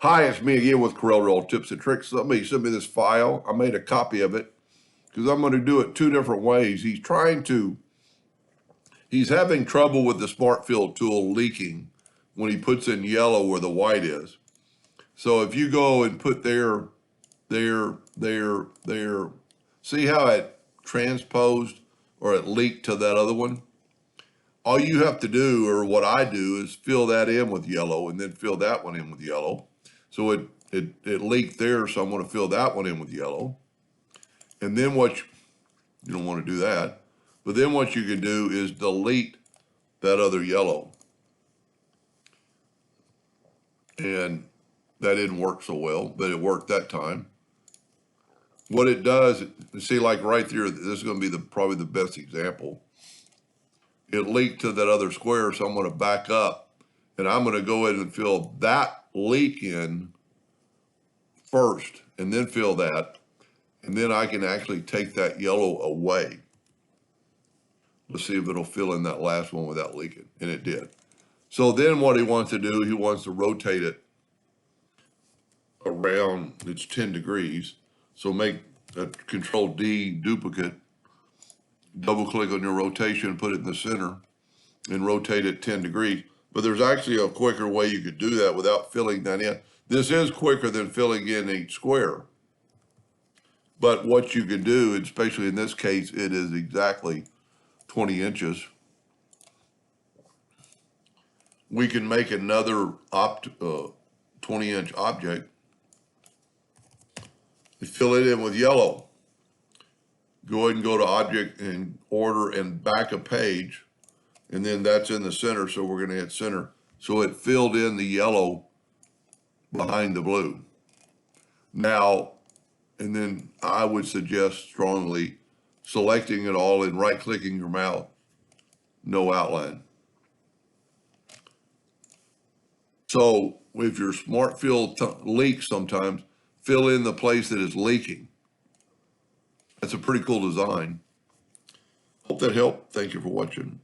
Hi, it's me again with Corel Tips and Tricks. Somebody sent me this file. I made a copy of it because I'm going to do it two different ways. He's having trouble with the Smart Fill tool leaking when he puts in yellow where the white is. So if you go and put there, see how it transposed or it leaked to that other one? All you have to do, or what I do, is fill that in with yellow and then fill that one in with yellow. So it leaked there, so I'm going to fill that one in with yellow. And then you don't want to do that, but then what you can do is delete that other yellow. And that didn't work so well, but it worked that time. What it does, see, like right there, this is going to be probably the best example. It leaked to that other square, so I'm going to back up, and I'm going to go ahead and fill that leak in first, and then fill that, and then I can actually take that yellow away. Let's see if it'll fill in that last one without leaking, and it did. So then what he wants to do, he wants to rotate it around, it's 10 degrees. So make a Control D duplicate, double click on your rotation, put it in the center, and rotate it 10 degrees. But there's actually a quicker way you could do that without filling that in. This is quicker than filling in each square. But what you can do, especially in this case, it is exactly 20 inches. We can make another 20-inch object. Fill it in with yellow. Go ahead and go to Object and Order and back a page. And then that's in the center, so we're going to hit center. So it filled in the yellow behind the blue. Now, and then I would suggest strongly selecting it all and right-clicking your mouse, no outline. So if your Smart Fill leaks sometimes, fill in the place that is leaking. That's a pretty cool design. Hope that helped. Thank you for watching.